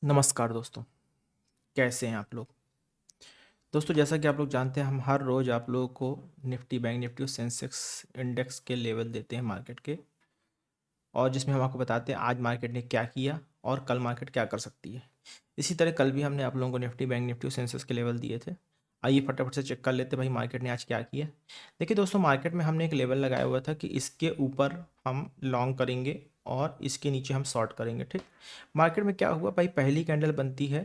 नमस्कार दोस्तों, कैसे हैं आप लोग? दोस्तों जैसा कि आप लोग जानते हैं हम हर रोज़ आप लोगों को निफ्टी, बैंक निफ्टी और सेंसेक्स इंडेक्स के लेवल देते हैं मार्केट के और जिसमें हम आपको बताते हैं आज मार्केट ने क्या किया और कल मार्केट क्या कर सकती है। इसी तरह कल भी हमने आप लोगों को निफ्टी, बैंक निफ्टी और सेंसेक्स के लेवल दिए थे। आइए फटाफट से चेक कर लेते हैं भाई मार्केट ने आज क्या किया। देखिए दोस्तों मार्केट में हमने एक लेवल लगाया हुआ था कि इसके ऊपर हम लॉन्ग करेंगे और इसके नीचे हम शॉर्ट करेंगे। ठीक, मार्केट में क्या हुआ भाई, पहली कैंडल बनती है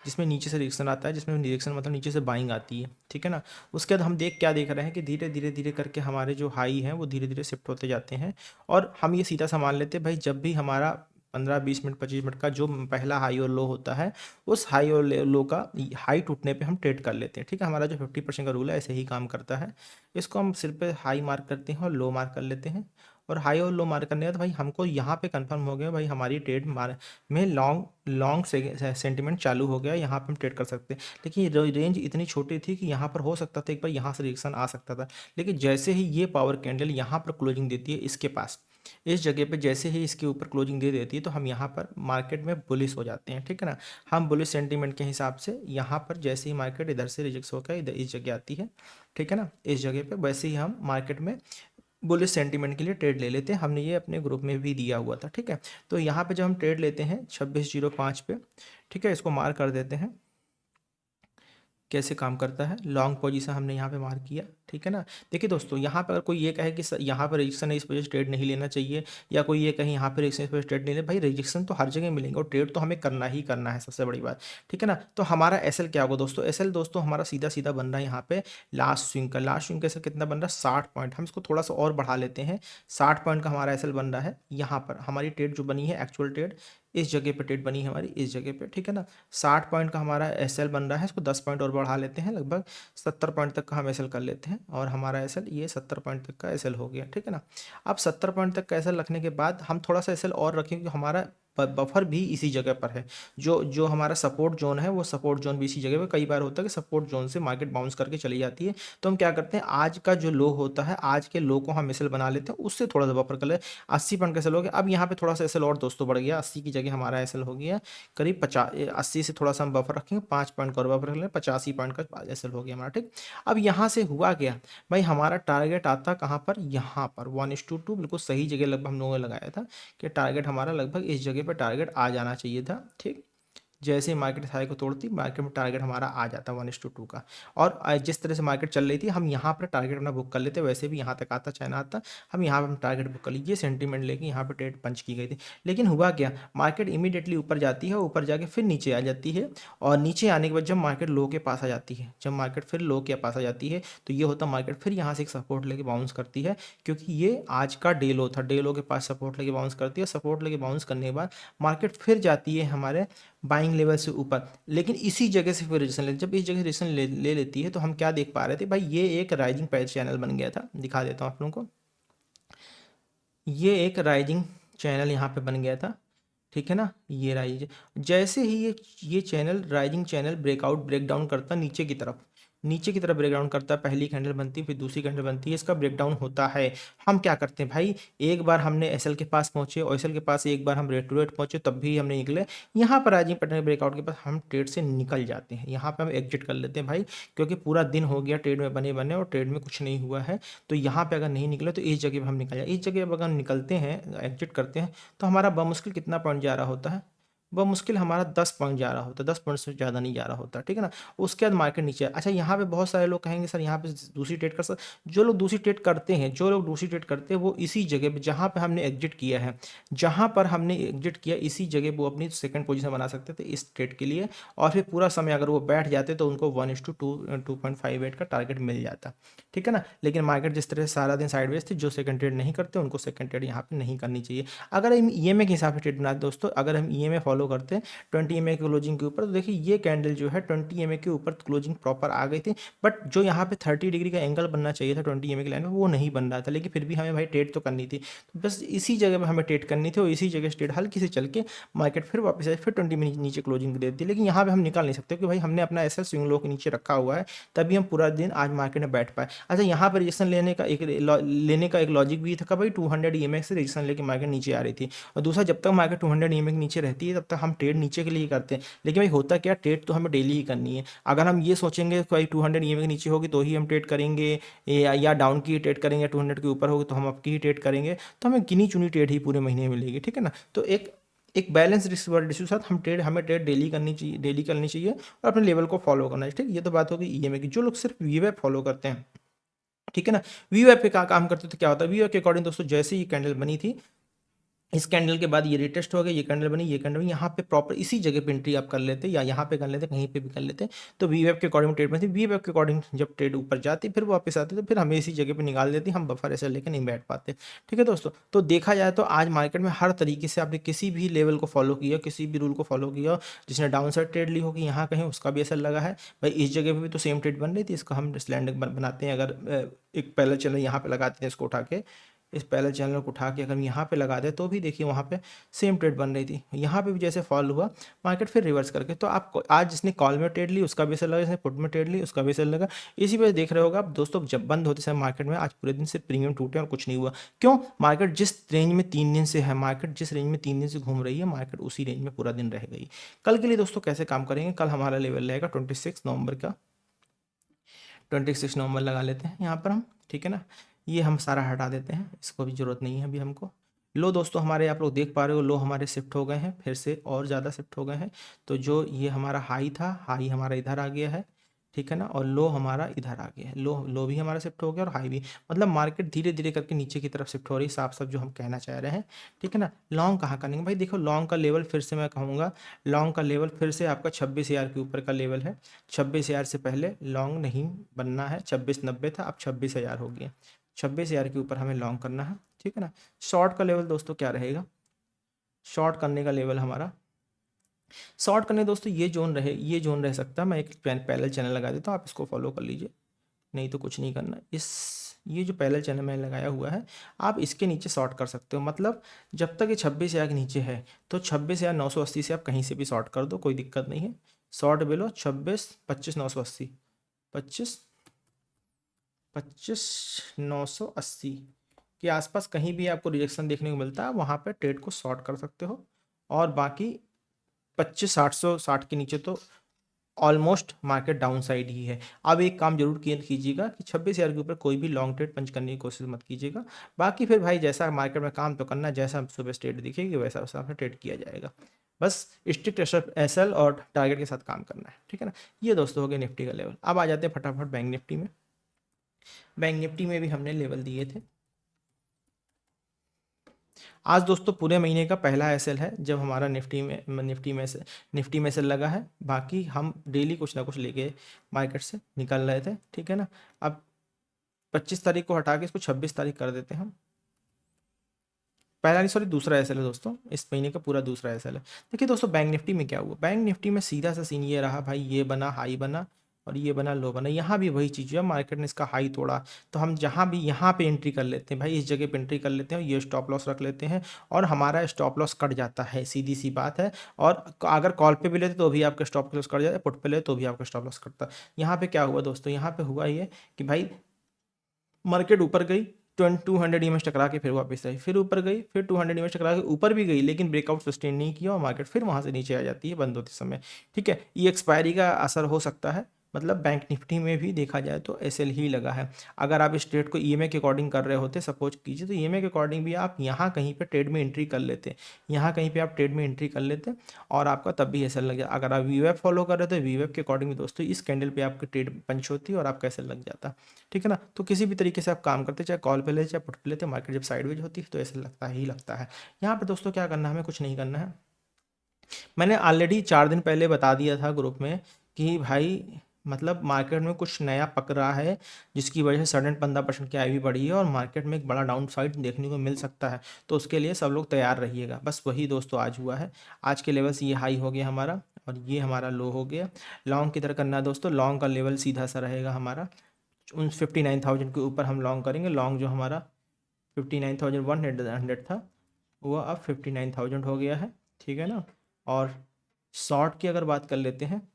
जिसमें नीचे से रिएक्शन आता है, जिसमें रिएक्शन मतलब नीचे से बाइंग आती है, ठीक है ना। उसके बाद हम क्या देख रहे हैं कि धीरे धीरे धीरे करके हमारे जो हाई हैं वो धीरे धीरे शिफ्ट होते जाते हैं और हम ये सीधा सा मान लेते हैं भाई जब भी हमारा 15-20 मिनट 25 मिनट का जो पहला हाई और लो होता है उस हाई और लो का हाई टूटने पे हम ट्रेड कर लेते हैं। ठीक है, हमारा जो 50% का रूल है ऐसे ही काम करता है। इसको हम सिर पे हाई मार्क करते हैं और लो मार्क कर लेते हैं और हाई और लो मार्क करने के बाद भाई हमको यहाँ पे कंफर्म हो गया भाई हमारी ट्रेड में लॉन्ग लॉन्ग सेंटीमेंट चालू हो गया, यहाँ पे हम ट्रेड कर सकते हैं। लेकिन रेंज इतनी छोटी थी कि यहाँ पर हो सकता था एक बार यहाँ से रिएक्शन आ सकता था, लेकिन जैसे ही ये पावर कैंडल यहाँ पर क्लोजिंग देती है इसके पास, इस जगह पे जैसे ही इसके ऊपर क्लोजिंग दे देती है तो हम यहाँ पर मार्केट में बुलिश हो जाते हैं। ठीक है ना, हम बुलिश सेंटीमेंट के हिसाब से यहाँ पर जैसे ही मार्केट इधर से रिजेक्ट होकर इधर इस जगह आती है, ठीक है ना, इस जगह पे वैसे ही हम मार्केट में बुलिश सेंटीमेंट के लिए ट्रेड ले लेते हैं। हमने ये अपने ग्रुप में भी दिया हुआ था। ठीक है, तो यहाँ पे जब हम ट्रेड लेते हैं 26:05 पे, ठीक है, इसको मार्क कर देते हैं कैसे काम करता है। लॉन्ग पोजीशन हमने यहाँ पे मार्क किया, ठीक है ना। देखिए दोस्तों यहाँ पर अगर कोई ये कहे कि यहाँ पर रजिस्ट्रेशन है इस वजह से ट्रेड नहीं लेना चाहिए, या कोई ये कहे यहाँ पर रजिस्ट्रेशन इस वजह से ट्रेड नहीं ले, भाई रजिस्ट्रेशन तो हर जगह मिलेंगे और ट्रेड तो हमें करना ही करना है, सबसे बड़ी बात। ठीक है ना, तो हमारा एसएल क्या होगा दोस्तों, एसएल दोस्तों हमारा सीधा सीधा बन रहा है यहाँ पे लास्ट स्विंग का। लास्ट स्विंग का एसएल कितना बन रहा है, 60 पॉइंट। हम इसको थोड़ा सा और बढ़ा लेते हैं, 60 पॉइंट का हमारा एसएल बन रहा है। यहाँ पर हमारी ट्रेड जो बनी है एक्चुअल ट्रेड इस जगह पे ट्रेड बनी है हमारी, इस जगह पे, ठीक है ना। 60 पॉइंट का हमारा एसएल बन रहा है, इसको 10 पॉइंट और बढ़ा लेते हैं, लगभग 70 पॉइंट तक का हम एसएल कर लेते हैं और हमारा एसएल ये 70 पॉइंट तक का एसएल हो गया। ठीक है ना, अब 70 पॉइंट तक का एसएल रखने के बाद हम थोड़ा सा एसएल और रखें क्योंकि हमारा बफर भी इसी जगह पर है। जो जो हमारा सपोर्ट जोन है वो सपोर्ट जोन भी इसी जगह पे, कई बार होता है कि सपोर्ट जोन से मार्केट बाउंस करके चली जाती है, तो हम क्या करते हैं आज का जो लो होता है आज के लो को हम एसएल बना लेते हैं, उससे थोड़ा सा बफर कर ले। 80 पॉइंट का एसएल हो गया। अब यहाँ पे थोड़ा सा एसएल और दोस्तों बढ़ गया, 80 की जगह हमारा एसएल हो गया करीब 80 से थोड़ा सा हम बफर रखेंगे, 5 पॉइंट का और बफर रख लें, 85 पॉइंट का एसएल हो गया हमारा। ठीक, अब यहाँ से हुआ क्या भाई, हमारा टारगेट आता कहाँ पर, यहाँ पर 1:2, बिल्कुल सही जगह लगभग हम लोगों ने लगाया था कि टारगेट हमारा लगभग इस जगह पर टारगेट आ जाना चाहिए था। ठीक, जैसे ही मार्केट हाई को तोड़ती मार्केट में टारगेट हमारा आ जाता 1:2 का। और जिस तरह से मार्केट चल रही थी हम यहाँ पर टारगेट अपना बुक कर लेते, वैसे भी यहाँ तक आता चाहे ना आता, हम यहाँ पर टारगेट बुक कर लीजिए, सेंटीमेंट लेके यहाँ पर ट्रेड पंच की गई थी। लेकिन हुआ क्या, मार्केट इमीडिएटली ऊपर जाती है, ऊपर जाके फिर नीचे आ जाती है और नीचे आने के बाद जब मार्केट लो के पास आ जाती है, जब मार्केट फिर लो के पास आ जाती है तो ये होता मार्केट फिर यहाँ से एक सपोर्ट लेके बाउंस करती है, क्योंकि ये आज का डे लो था, डे लो के पास सपोर्ट लेके बाउंस करती है। सपोर्ट लेके बाउंस करने के बाद मार्केट फिर जाती है हमारे बाइंग लेवल से ऊपर, लेकिन इसी जगह से फिर रिजेक्शन ले, जब इस जगह रिजेक्शन ले लेती है तो हम क्या देख पा रहे थे भाई, ये एक राइजिंग पैच चैनल बन गया था। दिखा देता हूँ आप लोगों को, ये एक राइजिंग चैनल यहाँ पे बन गया था, ठीक है ना। ये राइज जैसे ही ये channel rising channel breakout break down करता नीचे की तरफ, नीचे की तरफ ब्रेक डाउन करता है, पहली कैंडल बनती है फिर दूसरी कैंडल बनती है, इसका ब्रेक डाउन होता है। हम क्या करते हैं भाई, एक बार हमने एसएल के पास पहुंचे और एसएल के पास एक बार हम रेट टू रेट पहुंचे तब भी हमने निकले, यहाँ पर राइजिंग पैटर्न ब्रेकआउट के पास हम ट्रेड से निकल जाते हैं, यहाँ पे हम एग्जिट कर लेते हैं भाई, क्योंकि पूरा दिन हो गया ट्रेड में बने बने और ट्रेड में कुछ नहीं हुआ है। तो यहाँ पे अगर नहीं निकले तो इस जगह पे हम निकल जाए, इस जगह पर अगर निकलते हैं एग्जिट करते हैं तो हमारा बमुश्किल कितना पॉइंट जा रहा होता है, बमुश्किल हमारा 10 पॉइंट जा रहा होता है, 10 पॉइंट से ज़्यादा नहीं जा रहा होता, ठीक है ना। उसके बाद मार्केट नीचे अच्छा, यहाँ पे बहुत सारे लोग कहेंगे सर यहाँ पे दूसरी ट्रेड कर सकते, जो लोग दूसरी ट्रेड करते हैं, जो लोग दूसरी ट्रेड करते हैं वो इसी जगह पे जहाँ पे हमने एग्जिट किया है, जहाँ पर हमने एग्जिट किया इसी जगह वो अपनी सेकंड पोजीशन बना सकते थे इस ट्रेड के लिए, और फिर पूरा समय अगर वो बैठ जाते तो उनको 1:2.58 का टारगेट मिल जाता, ठीक है ना। लेकिन मार्केट जिस तरह से सारा दिन साइडवेज थी, जो सेकंड ट्रेड नहीं करते उनको सेकंड ट्रेड यहाँ पे नहीं करनी चाहिए। अगर हम ईएमए के हिसाब से ट्रेड बनाते दोस्तों, अगर हम ईएमए फॉलो करते हैं 20 EMA की क्लोजिंग के ऊपर, तो देखिए ये कैंडल जो है 20 EMA के ऊपर क्लोजिंग प्रॉपर आ गई थी, बट जो यहाँ पे 30 डिग्री का एंगल बनना चाहिए था 20 EMA की लाइन में वो नहीं बन रहा था, लेकिन फिर भी हमें भाई ट्रेड तो करनी थी, तो बस इसी जगह पर हमें ट्रेड करनी थी और इसी जगह से ट्रेड हल्की से चल के मार्केट फिर वापस आए, फिर 20 नीचे क्लोजिंग दे दी। लेकिन यहाँ पे हम निकाल नहीं सकते क्योंकि भाई हमने अपना एसएल स्विंग लो के नीचे रखा हुआ है, तभी हम पूरा दिन आज मार्केट में बैठ पाए। अच्छा, यहाँ पर रिजेक्शन लेने का एक लॉजिक भी था कि भाई 200 EMA से रिजेक्शन लेके मार्केट नीचे आ रही थी, और दूसरा जब तक मार्केट 200 EMA के नीचे रहती है तब सकता है हम ट्रेड नीचे के लिए ही करते हैं, लेकिन भाई होता क्या, ट्रेड तो हमें डेली ही करनी है। अगर हम ये सोचेंगे कि भाई 200 ईएमए के नीचे होगी तो ही हम ट्रेड करेंगे, या डाउन की ट्रेड करेंगे, 200 के ऊपर होगी तो हम अप की ही ट्रेड करेंगे, तो हमें गिनी चुनी ट्रेड ही पूरे महीने में मिलेगी, ठीक है ना। तो एक एक बैलेंस रिस्क के साथ हमें ट्रेड डेली करनी चाहिए, डेली करनी चाहिए और अपने लेवल को फॉलो करना चाहिए, ठीक। ये तो बात होगी ईएमए की। जो लोग सिर्फ वीवेप फॉलो करते हैं, ठीक है ना, वीवेप पे क्या काम करते थे, क्या होता है वीवेप के अकॉर्डिंग दोस्तों, जैसे ही कैंडल बनी थी, इस कैंडल के बाद ये रिटेस्ट हो गया, ये कैंडल बनी, ये कैंडल बनी, यहाँ पे प्रॉपर इसी जगह पे एंट्री आप कर लेते या यहाँ पे कर लेते, कहीं पे भी कर लेते। तो वीवेप के अकॉर्डिंग ट्रेड में थी, वीवेप के अकॉर्डिंग जब ट्रेड ऊपर जाती फिर वापस आती तो फिर हमें इसी जगह पे निकाल देती, हम बफर ऐसे लेकर नहीं बैठ पाते, ठीक है दोस्तों। तो देखा जाए तो आज मार्केट में हर तरीके से आपने किसी भी लेवल को फॉलो किया, किसी भी रूल को फॉलो किया, जिसने डाउन साइड ट्रेड ली होगी यहाँ कहीं उसका भी असर लगा है। भाई इस जगह पे भी तो सेम ट्रेड बन रही थी, इसको हम स्लैंड बनाते हैं, अगर एक पहले चैनल यहाँ पे लगाते हैं, इसको उठा के, इस पहले चैनल को उठा के अगर हम यहाँ पे लगा दें तो भी देखिए वहाँ पे सेम ट्रेड बन रही थी, यहाँ पे भी जैसे फॉल हुआ मार्केट फिर रिवर्स करके। तो आप आज जिसने कॉल में ट्रेड ली उसका भी असर लगा, जिसने पुट में ट्रेड ली उसका भी असर लगा। इसी वजह देख रहे होगा आप दोस्तों, जब बंद होते समय मार्केट में आज पूरे दिन से प्रीमियम टूटे और कुछ नहीं हुआ। क्यों? मार्केट जिस रेंज में 3 दिन से है, मार्केट जिस रेंज में 3 दिन से घूम रही है, मार्केट उसी रेंज में पूरा दिन रह गई। कल के लिए दोस्तों कैसे काम करेंगे, कल हमारा लेवल रहेगा 26 नवंबर का, 26 नवंबर लगा लेते हैं यहाँ पर हम, ठीक है ना। ये हम सारा हटा देते हैं, इसको भी ज़रूरत नहीं है अभी हमको। लो दोस्तों हमारे, आप लोग देख पा रहे हो, लो हमारे शिफ्ट हो गए हैं, फिर से और ज़्यादा शिफ्ट हो गए हैं। तो जो ये हमारा हाई था, हाई हमारा इधर आ गया है, ठीक है ना, और लो हमारा इधर आ गया है, लो भी हमारा शिफ्ट हो गया और हाई भी। मतलब मार्केट धीरे धीरे करके नीचे की तरफ शिफ्ट हो रही है, साफ साफ जो हम कहना चाह रहे हैं, ठीक है ना। लॉन्ग कहाँ करेंगे भाई, देखो लॉन्ग का लेवल फिर से मैं कहूँगा, लॉन्ग का लेवल फिर से आपका 26,000 के ऊपर का लेवल है। 26,000 से पहले लॉन्ग नहीं बनना है, 2690 था, अब 26,000 हो गया, 26,000 के ऊपर हमें लॉन्ग करना है, ठीक है ना। शॉर्ट का लेवल दोस्तों क्या रहेगा, शॉर्ट करने का लेवल हमारा, शॉर्ट करने दोस्तों ये जोन रहे, ये जोन रह सकता है। मैं एक पैरेलल चैनल लगा देता हूँ, आप इसको फॉलो कर लीजिए, नहीं तो कुछ नहीं करना। ये जो पैरेलल चैनल मैंने लगाया हुआ है, आप इसके नीचे शॉर्ट कर सकते हो। मतलब जब तक ये 26,000 के नीचे है तो 26,980 से आप कहीं से भी शॉर्ट कर दो, कोई दिक्कत नहीं है। शॉर्ट बेलो 25,980, 25,980 के आसपास कहीं भी आपको रिजेक्शन देखने को मिलता है, वहाँ पे ट्रेड को शॉर्ट कर सकते हो। और बाकी 25,860 के नीचे तो ऑलमोस्ट मार्केट डाउन साइड ही है। अब एक काम जरूर कीजिएगा कि 26,000 के ऊपर कोई भी लॉन्ग ट्रेड पंच करने की कोशिश मत कीजिएगा। बाकी फिर भाई जैसा मार्केट में काम तो करना, जैसा सुबह ट्रेड दिखेगी वैसा वैसा आपने ट्रेड किया जाएगा। बस स्ट्रिक्ट एसएल और टारगेट के साथ काम करना है, ठीक है ना। ये दोस्तों हो गया निफ्टी का लेवल। अब आ जाते हैं फटाफट बैंक निफ्टी में। बैंक निफ्टी में भी हमने लेवल दिए थे। आज दोस्तों पूरे महीने का पहला एसएल है जब हमारा निफ्टी में एसएल लगा है। बाकी हम डेली कुछ ना कुछ लेके मार्केट से निकल रहे थे, ठीक है ना। अब 25 तारीख को हटा के इसको 26 तारीख कर देते हैं हम। पहला नहीं, सॉरी, दूसरा एसएल है दोस्तों, इस महीने का पूरा दूसरा एसएल है। देखिए दोस्तों बैंक निफ्टी में क्या हुआ, बैंक निफ्टी में सीधा सा सीन ये रहा भाई, ये बना हाई बना और ये बना लो बना। यहाँ भी वही चीज़ है, मार्केट ने इसका हाई तोड़ा तो हम जहाँ भी यहाँ पे एंट्री कर लेते हैं भाई, इस जगह पे एंट्री कर लेते हैं, ये स्टॉप लॉस रख लेते हैं और हमारा स्टॉप लॉस कट जाता है, सीधी सी बात है। और अगर कॉल पे भी लेते तो भी आपका स्टॉप लॉस कट जाता है, पुट पे ले तो भी आपका स्टॉप लॉस कटता है। यहाँ पे क्या हुआ दोस्तों, यहाँ पे हुआ ये कि भाई मार्केट ऊपर गई, 200 ईएमएस टकरा के फिर वापस आई, फिर ऊपर गई, फिर 200 ईएमएस टकरा के ऊपर भी गई, लेकिन ब्रेकआउट सस्टेन नहीं किया और मार्केट फिर वहां से नीचे आ जाती है बंद होते समय, ठीक है। ये एक्सपायरी का असर हो सकता है। मतलब बैंक निफ्टी में भी देखा जाए तो एसएल ही लगा है। अगर आप इस ट्रेड को ईएमए के अकॉर्डिंग कर रहे होते सपोज कीजिए, तो ईएमए के अकॉर्डिंग भी आप यहाँ कहीं पे ट्रेड में एंट्री कर लेते, यहाँ कहीं पे आप ट्रेड में एंट्री कर लेते और आपका तब भी एसएल लग जाए। अगर आप वीवेप फॉलो कर रहे थे, वीवेप के अकॉर्डिंग भी दोस्तों इस कैंडल पे आपकी ट्रेड पंच होती और आपका एसएल लग जाता, ठीक है ना। तो किसी भी तरीके से आप काम करते, चाहे कॉल पे ले चाहे पुट पे लेते, मार्केट जब साइडवेज होती है तो ऐसा लगता ही लगता है। यहाँ पे दोस्तों क्या करना है, हमें कुछ नहीं करना है। मैंने ऑलरेडी 4 दिन पहले बता दिया था ग्रुप में कि भाई मतलब मार्केट में कुछ नया पक रहा है, जिसकी वजह से सडन 15% की आईवी बढ़ी है और मार्केट में एक बड़ा डाउन साइड देखने को मिल सकता है। तो उसके लिए सब लोग तैयार रहिएगा। बस वही दोस्तों आज हुआ है। आज के लेवल से ये हाई हो गया हमारा और ये हमारा लो हो गया। लॉन्ग की तरह करना है दोस्तों, लॉन्ग का लेवल सीधा सा रहेगा हमारा उन 59,000 के ऊपर हम लॉन्ग करेंगे। लॉन्ग जो हमारा 59,100 था वो अब 59,000 हो गया है, ठीक है ना। और शॉर्ट की अगर बात कर लेते हैं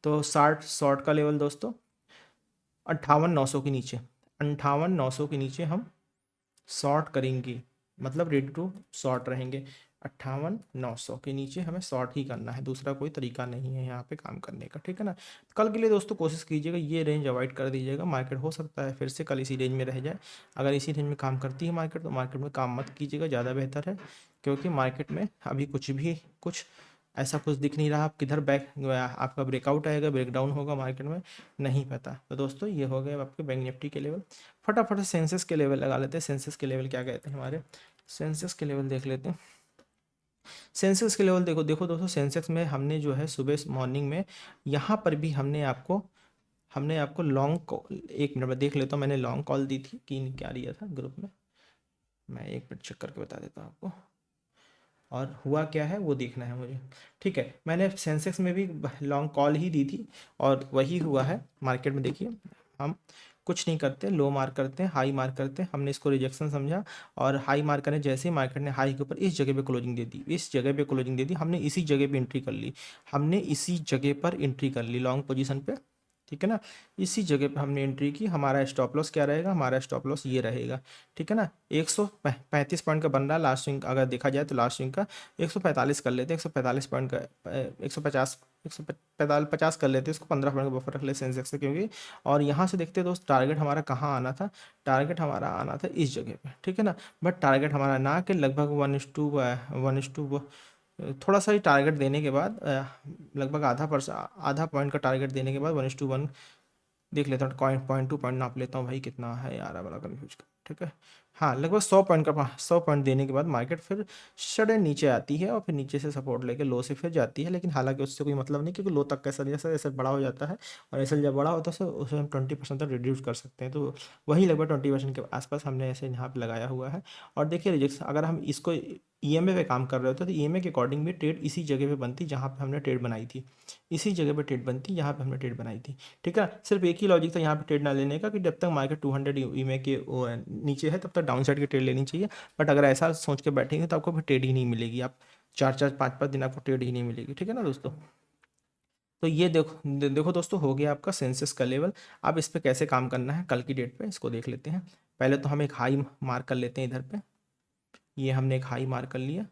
तो शॉर्ट का लेवल दोस्तों 58,900 के नीचे, 58,900 के नीचे हम शॉर्ट करेंगे, मतलब रेडी टू शॉर्ट रहेंगे। 58,900 के नीचे हमें शॉर्ट ही करना है, दूसरा कोई तरीका नहीं है यहाँ पे काम करने का, ठीक है ना। कल के लिए दोस्तों कोशिश कीजिएगा ये रेंज अवॉइड कर दीजिएगा, मार्केट हो सकता है फिर से कल इसी रेंज में रह जाए। अगर इसी रेंज में काम करती है मार्केट तो मार्केट में काम मत कीजिएगा, ज़्यादा बेहतर है, क्योंकि मार्केट में अभी कुछ ऐसा कुछ दिख नहीं रहा। आप किधर आपका ब्रेकआउट आएगा, ब्रेकडाउन होगा मार्केट में, नहीं पता। तो दोस्तों ये हो गए आपके बैंक निफ्टी के लेवल। फटाफट से सेंसेक्स के लेवल लगा लेते हैं। सेंसेक्स के लेवल क्या कहते हैं हमारे, सेंसेक्स के लेवल देख लेते हैं। सेंसेक्स के लेवल देखो देखो दोस्तों, सेंसेक्स में हमने जो है सुबह मॉर्निंग में यहाँ पर भी हमने आपको लॉन्ग कॉल, 1 मिनट में देख लेता हूँ, मैंने लॉन्ग कॉल दी थी कि क्या दिया था ग्रुप में, मैं 1 मिनट चेक करके बता देता हूँ आपको, और हुआ क्या है वो देखना है मुझे। ठीक है, मैंने सेंसेक्स में भी लॉन्ग कॉल ही दी थी और वही हुआ है मार्केट में। देखिए हम कुछ नहीं करते, लो मार्क करते हैं, हाई मार्क करते हैं, हमने इसको रिजेक्शन समझा और हाई मार्क करने जैसे ही मार्केट ने हाई के ऊपर इस जगह पे क्लोजिंग दे दी, इस जगह पे क्लोजिंग दे दी, हमने इसी जगह पे एंट्री कर ली, हमने इसी जगह पर एंट्री कर ली लॉन्ग पोजीशन पे, ठीक है ना। इसी जगह पे हमने एंट्री की, हमारा स्टॉप लॉस क्या रहेगा, हमारा स्टॉप लॉस ये रहेगा, ठीक है ना। 135 पॉइंट का बन रहा है लास्ट स्विंग, अगर देखा जाए तो लास्ट स्विंग का 145 कर लेते हैं, 145 पॉइंट का 150 150 कर लेते हैं, इसको 15 पॉइंट का बफर रख ले सेंसेक्स से, क्योंकि और यहाँ से देखते हैं दोस्त टारगेट हमारा कहाँ आना था, टारगेट हमारा आना था इस जगह पे, ठीक है ना। बट टारगेट हमारा ना कि लगभग 1:1 थोड़ा सा ही टारगेट देने के बाद लगभग आधा पॉइंट का टारगेट देने के बाद 1:1 देख लेता हूँ, पॉइंट नाप लेता हूँ भाई कितना है यार, बड़ा कन्फ्यूज कर, ठीक है। हाँ लगभग 100 पॉइंट देने के बाद मार्केट फिर सडन नीचे आती है और फिर नीचे से सपोर्ट लेके लो से फिर जाती है, लेकिन हालांकि उससे कोई मतलब नहीं, क्योंकि लो तक कैसा जैसा ऐसे बड़ा हो जाता है, और ऐसे जब बड़ा होता है तो उसे हम 20% तक रिड्यूस कर सकते हैं, तो वही लगभग 20% के आसपास हमने ऐसे यहाँ पे लगाया हुआ है। और देखिए रिजेक्शन, अगर हम इसको ईएमए पे काम कर रहे होते तो ईएमए के अकॉर्डिंग भी ट्रेड इसी जगह पे बनती जहाँ पे हमने ट्रेड बनाई थी, इसी जगह पे ट्रेड बनती जहाँ पे हमने ट्रेड बनाई थी, ठीक है। सिर्फ एक ही लॉजिक था यहाँ पे ट्रेड ना लेने का कि जब तक मार्केट 200 ईएमए के नीचे है तब तक डाउन साइड की ट्रेड लेनी चाहिए। बट अगर ऐसा सोच के बैठेंगे तो आपको फिर ट्रेड ही नहीं मिलेगी, आप 4-4 5-5 दिन आपको ट्रेड ही नहीं मिलेगी, ठीक है ना दोस्तों। तो ये देखो दोस्तों, हो गया आपका सेंसेस का लेवल। अब इस पे कैसे काम करना है कल की डेट पे, इसको देख लेते हैं। पहले तो हम एक हाई मार्क कर लेते हैं इधर पे, ये हमने एक हाई मार्क कर लिया,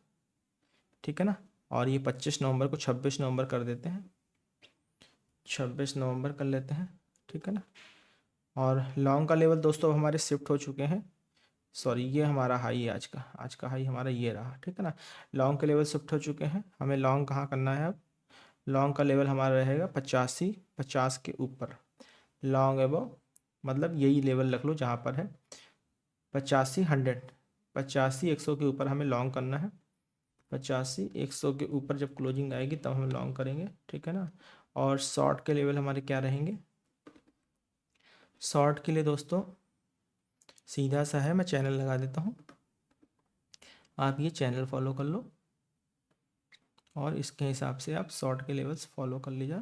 ठीक है ना। और ये 25 नवंबर को 26 नवंबर कर देते हैं, 26 नवंबर कर लेते हैं, ठीक है ना। और लॉन्ग का लेवल दोस्तों अब हमारे शिफ्ट हो चुके हैं, सॉरी ये हमारा हाई है आज का हाई हमारा ये रहा, ठीक है ना। लॉन्ग के लेवल शिफ्ट हो चुके हैं, हमें लॉन्ग कहाँ करना है अब, लॉन्ग का लेवल हमारा रहेगा 50 के ऊपर, लॉन्ग एबव, मतलब यही लेवल रख लो जहाँ पर है 85 100, 85 100 के ऊपर हमें लॉन्ग करना है, 85 100 के ऊपर जब क्लोजिंग आएगी तब हम लॉन्ग करेंगे, ठीक है ना। और शॉर्ट के लेवल हमारे क्या रहेंगे, शॉर्ट के लिए दोस्तों सीधा सा है, मैं चैनल लगा देता हूँ, आप ये चैनल फॉलो कर लो और इसके हिसाब से आप शॉर्ट के लेवल्स फॉलो कर लीजिए।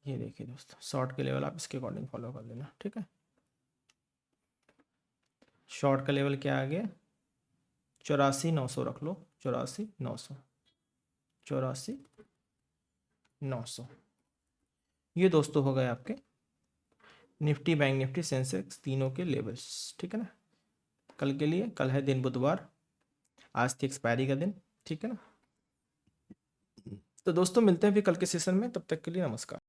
ये देखिए दोस्तों, शॉर्ट के लेवल आप इसके अकॉर्डिंग फॉलो कर लेना, ठीक है। शॉर्ट का लेवल क्या आ गया, 84,900 रख लो, 84,900, 84,900। ये दोस्तों हो गए आपके निफ्टी, बैंक निफ्टी, सेंसेक्स तीनों के लेवल्स, ठीक है ना। कल के लिए, कल है दिन बुधवार, आज थी एक्सपायरी का दिन, ठीक है ना। तो दोस्तों मिलते हैं फिर कल के सेशन में, तब तक के लिए नमस्कार।